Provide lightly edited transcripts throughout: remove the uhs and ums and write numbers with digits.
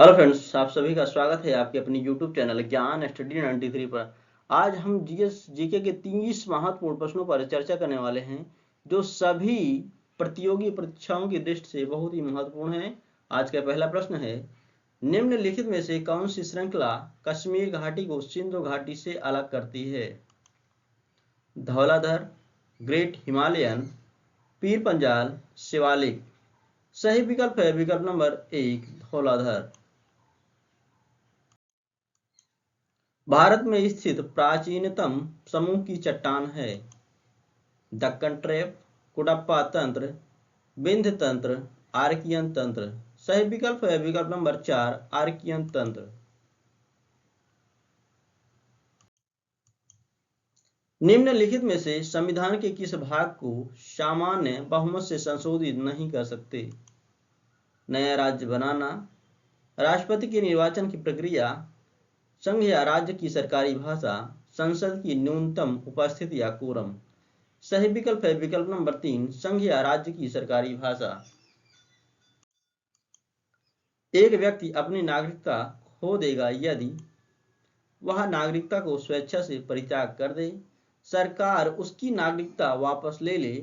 Hello friends, आप सभी का स्वागत है आपके अपनी यूट्यूब चैनल ज्ञान स्टडी 93 पर। आज हम जीएस जीके के 30 महत्वपूर्ण प्रश्नों पर चर्चा करने वाले हैं जो सभी प्रतियोगी परीक्षाओं की दृष्टि से बहुत ही महत्वपूर्ण है। आज का पहला प्रश्न है, निम्नलिखित में से कौन सी श्रृंखला कश्मीर घाटी को सिंधु घाटी से अलग करती है? Dhauladhar, great Himalayan, Pir Panjal, Shivalik. सही विकल्प है विकल्प नंबर 1, धौलाधर। भारत में स्थित प्राचीनतम समूह की चट्टान है? दक्कन ट्रैप, कुडप्पा तंत्र, विंध्य तंत्र, आर्कियन तंत्र। सही विकल्प है विकल्प नंबर 4, आर्कियन तंत्र। निम्नलिखित में से संविधान के किस भाग को सामान्य बहुमत से संशोधित नहीं कर सकते? नया राज्य बनाना, राष्ट्रपति के निर्वाचन की प्रक्रिया, संघ या राज्य की सरकारी भाषा, संसद की न्यूनतम उपस्थिति या कोरम। सही विकल्प है विकल्प नंबर 3, संघ या राज्य की सरकारी भाषा। एक व्यक्ति अपनी नागरिकता खो देगा यदि वह नागरिकता को स्वेच्छा से परित्याग कर दे, सरकार उसकी नागरिकता वापस ले ले,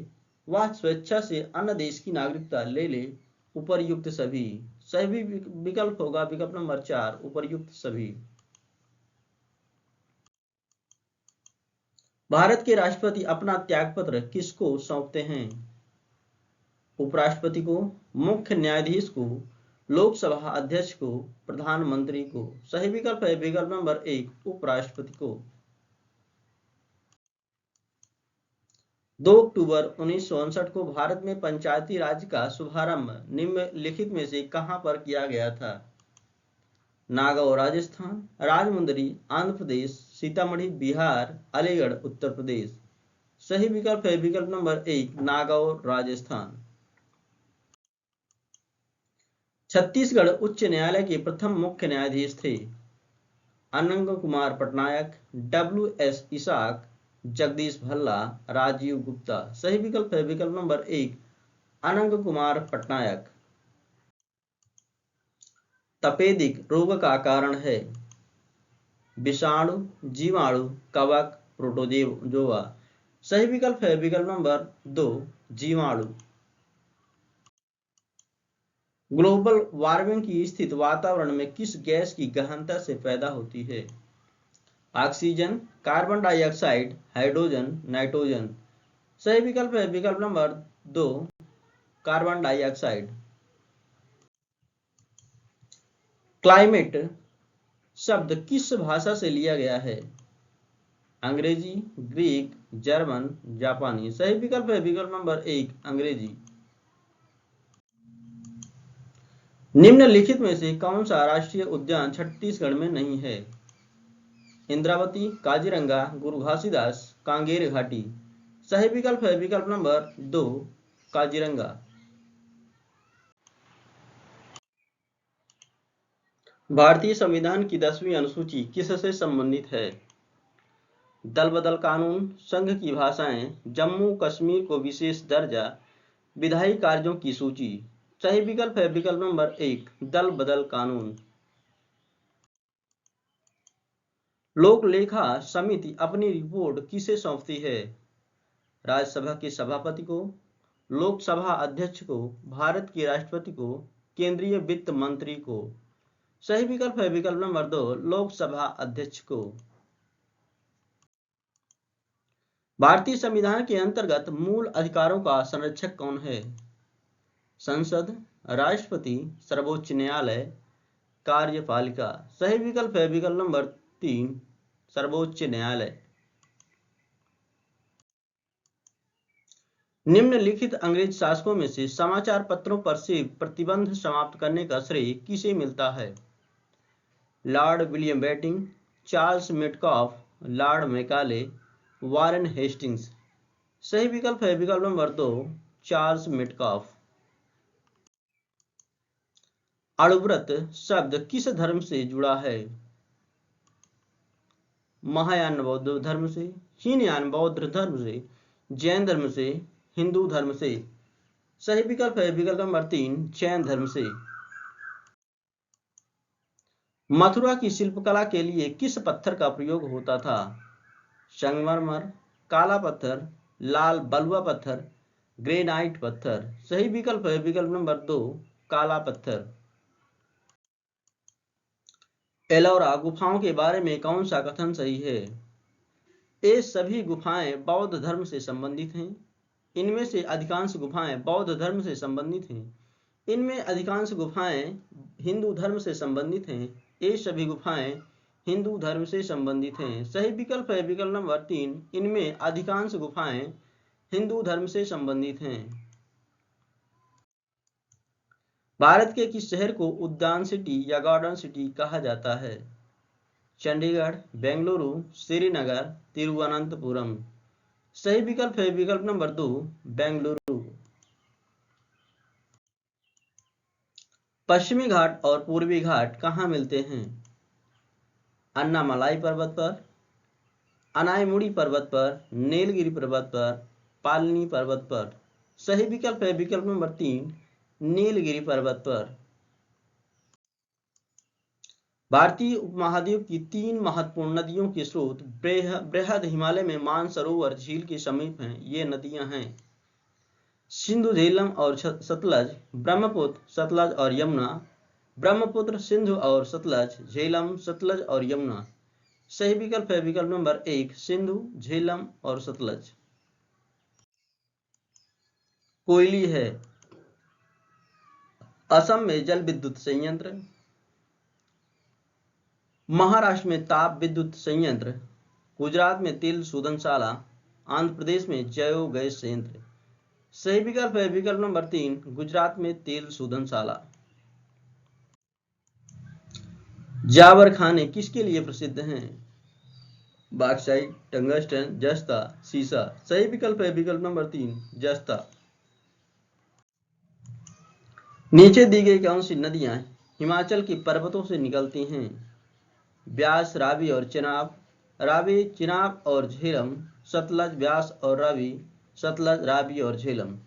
वह स्वेच्छा से अन्य देश की नागरिकता ले ले, उपर्युक्त सभी। सही विकल्प होगा विकल्प नंबर 4, उपर्युक्त सभी। भारत के राष्ट्रपति अपना त्यागपत्र किसको सौंपते हैं? उपराष्ट्रपति को, मुख्य न्यायाधीश को, लोकसभा अध्यक्ष को, प्रधानमंत्री को। सही विकल्प है विकल्प नंबर 1, उपराष्ट्रपति को। 2 अक्टूबर 1959 को भारत में पंचायती राज का शुभारंभ निम्नलिखित में से कहां पर किया गया था? नागौर राजस्थान, राजमुंदरी आंध्र प्रदेश, सीतामढ़ी बिहार, अलीगढ़ उत्तर प्रदेश। सही विकल्प है विकल्प नंबर 1, नागौर राजस्थान। छत्तीसगढ़ उच्च न्यायालय के प्रथम मुख्य न्यायाधीश थे? अनंग कुमार पटनायक, WS इसाक, जगदीश भल्ला, राजीव गुप्ता। सही विकल्प है विकल्प नंबर 1, अनंग कुमार पटनायक। तपेदिक रोग का कारण है? विषाणु, जीवाणु, कवक, प्रोटोजोआ। सही विकल्प है विकल्प नंबर 2, जीवाणु। ग्लोबल वार्मिंग की स्थिति वातावरण में किस गैस की गहनता से पैदा होती है? Oxygen, carbon dioxide, hydrogen, nitrogen. सही विकल्प है विकल्प नंबर 2, कार्बन डाइऑक्साइड। क्लाइमेट शब्द किस भाषा से लिया गया है? अंग्रेजी, ग्रीक, जर्मन, जापानी। सही विकल्प है विकल्प नंबर 1, अंग्रेजी। निम्नलिखित में से कौन सा राष्ट्रीय उद्यान छत्तीसगढ़ में नहीं है? इंद्रावती, काजीरंगा, गुरु घासीदास, कांगेर घाटी। सही विकल्प है विकल्प नंबर 2, काजीरंगा। भारतीय संविधान की 10वीं अनुसूची किससे संबंधित है? दल बदल कानून, संघ की भाषाएं, जम्मू कश्मीर को विशेष दर्जा, विधायी कार्यों की सूची। सही विकल्प है विकल्प नंबर 1, दल बदल कानून। लोक लेखा समिति अपनी रिपोर्ट किसे सौंपती है? राज्यसभा के सभापति को, लोकसभा अध्यक्ष को, भारत के राष्ट्रपति को, केंद्रीय वित्त मंत्री को। सही विकल्प है विकल्प नंबर 2, लोकसभा अध्यक्ष को। भारतीय संविधान के अंतर्गत मूल अधिकारों का संरक्षक कौन है? संसद, राष्ट्रपति, सर्वोच्च न्यायालय, कार्यपालिका। सही विकल्प है विकल्प नंबर 3, सर्वोच्च न्यायालय। निम्नलिखित अंग्रेज शासकों में से समाचार पत्रों पर से प्रतिबंध समाप्त करने का श्रेय किसे मिलता है? Lord William Bentinck, Charles Metcalfe, Lord Macaulay, Warren Hastings. सही विकल्प है विकल्प नंबर 2, चार्ल्स मेटकॉफ। अणुव्रत शब्द किस धर्म से जुड़ा है? महायान बौद्ध धर्म से, हीनयान बौद्ध धर्म से, जैन धर्म से, हिंदू धर्म से। सही विकल्प है विकल्प नंबर 3, जैन धर्म से। मथुरा की शिल्पकला के लिए किस पत्थर का प्रयोग होता था? संगमरमर, काला पत्थर, लाल बलुआ पत्थर, ग्रेनाइट पत्थर। सही विकल्प है विकल्प नंबर 2, काला पत्थर। एलोरा गुफाओं के बारे में कौन सा कथन सही है? ये सभी गुफाएं बौद्ध धर्म से संबंधित हैं। इनमें से अधिकांश गुफाएं बौद्ध धर्म से संबंधित हैं। इनमें अधिकांश गुफाएं हिंदू धर्म से संबंधित हैं। ये सभी गुफाएं हिंदू धर्म से संबंधित हैं। सही विकल्प है विकल्प नंबर 3, इनमें अधिकांश गुफाएं हिंदू धर्म से संबंधित हैं। भारत के किस शहर को उद्यान सिटी या गार्डन सिटी कहा जाता है? चंडीगढ़, बेंगलुरु, श्रीनगर, तिरुवनंतपुरम। सही विकल्प है विकल्प नंबर 2, बेंगलुरु। पश्चिमी घाट और पूर्वी घाट कहाँ मिलते हैं? अन्नामलाई पर्वत पर, अनायमुड़ी पर्वत पर, नीलगिरी पर्वत पर, पालनी पर्वत पर। सही विकल्प है विकल्प नंबर 3, नीलगिरी पर्वत पर। भारतीय उपमहाद्वीप की 3 महत्वपूर्ण नदियों के स्रोत बृहद हिमालय में मानसरोवर झील के समीप हैं। ये नदियां हैं सिंधु, झेलम और सतलज, ब्रह्मपुत्र, सतलज और यमुना, ब्रह्मपुत्र, सिंधु और सतलज, झेलम, सतलज और यमुना। सही विकल्प है विकल्प नंबर 1, सिंधु, झेलम और सतलज। कोयली है असम में जल विद्युत संयंत्र, महाराष्ट्र में ताप विद्युत संयंत्र, गुजरात में तेल शोधनशाला, आंध्र प्रदेश में जैव गैस संयंत्र। सही विकल्प है विकल्प नंबर 3, गुजरात में तेल शोधनशाला। जावर खाने किसके लिए प्रसिद्ध हैं? बॉक्साइट, टंगस्टन, जस्ता, सीसा। सही विकल्प है विकल्प नंबर 3, जस्ता। नीचे दी गई कौन सी नदियां हिमाचल के पर्वतों से निकलती हैं? ब्यास, रावी और चिनाब, रावी, चिनाब और झेलम, सतलज, ब्यास और रावी, सतलज, रावी और झेलम।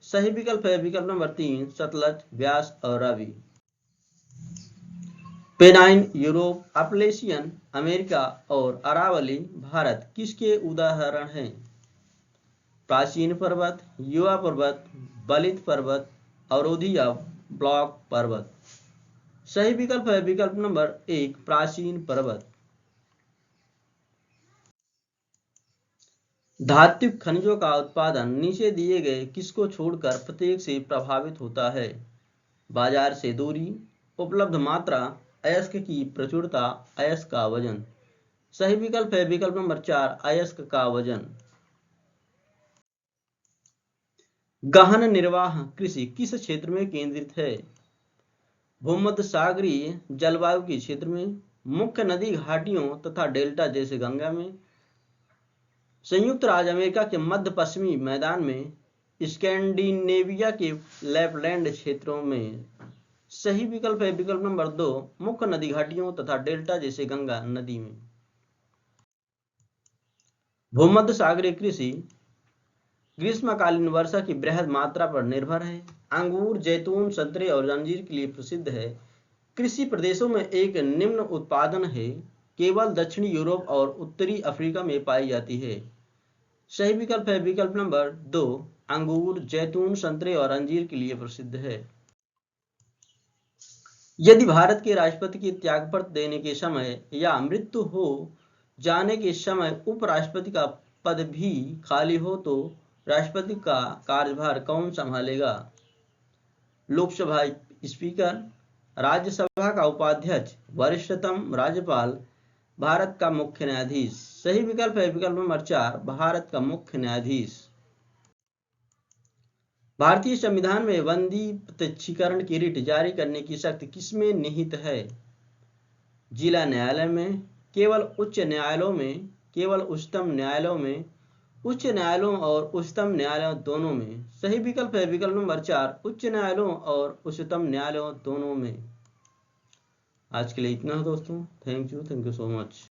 सही विकल्प है विकल्प नंबर 3, सतलज, ब्यास और Ravi. Pennine Europe, Appalachian America और अरावली भारत किसके उदाहरण हैं? प्राचीन पर्वत, युवा पर्वत, बलित पर्वत, अवरोधी या ब्लॉक पर्वत। सही विकल्प है विकल्प नंबर 1, प्राचीन पर्वत। धात्विक खनिजों का उत्पादन नीचे दिए गए किसको छोड़कर प्रत्येक से प्रभावित होता है? बाजार से दूरी, उपलब्ध मात्रा, अयस्क की प्रचुरता, अयस्क का वजन। सही विकल्प है विकल्प नंबर 4, अयस्क का वजन। गहन निर्वाह कृषि किस क्षेत्र में केंद्रित है? भूमध्य सागरीय जलवायु के क्षेत्र में, मुख्य नदी घाटियों तथा डेल्टा जैसे गंगा में, संयुक्त राज्य अमेरिका के मध्य पश्चिमी मैदान में, स्कैंडिनेविया के लैपलैंड क्षेत्रों में। सही विकल्प है विकल्प नंबर 2, मुख्य नदी घाटियों तथा डेल्टा जैसे गंगा नदी में। भूमध्य सागरीय कृषि ग्रीष्मकालीन वर्षा की बृहद मात्रा पर निर्भर है। अंगूर, जैतून, संतरे और अंजीर के लिए प्रसिद्ध है। कृषि प्रदेशों में एक निम्न उत्पादन है, केवल दक्षिणी यूरोप और उत्तरी अफ्रीका में पाई जाती है। सही विकल्प है विकल्प नंबर 2, अंगूर, जैतून, संतरे और अंजीर के लिए प्रसिद्ध है। यदि भारत के राष्ट्रपति की त्यागपत्र देने के समय या मृत्यु हो जाने के समय उपराष्ट्रपति का पद भी खाली हो तो राष्ट्रपति का कार्यभार कौन संभालेगा? लोकसभा स्पीकर, राज्यसभा का उपाध्यक्ष, वरिष्ठतम राज्यपाल, भारत का मुख्य न्यायाधीश। सही विकल्प है विकल्प नंबर 4, भारत का मुख्य न्यायाधीश। भारतीय संविधान में बंदी प्रत्यक्षीकरण की रिट जारी करने की शक्ति किसमें निहित है? जिला न्यायालय में, केवल उच्च न्यायालयों में, केवल उच्चतम न्यायालयों में, उच्च न्यायालयों और उच्चतम न्यायालयों दोनों में। सही विकल्प है विकल्प नंबर 4, उच्च न्यायालयों और उच्चतम न्यायालयों दोनों में। आज के लिए इतना दोस्तों, थैंक यू सो मच।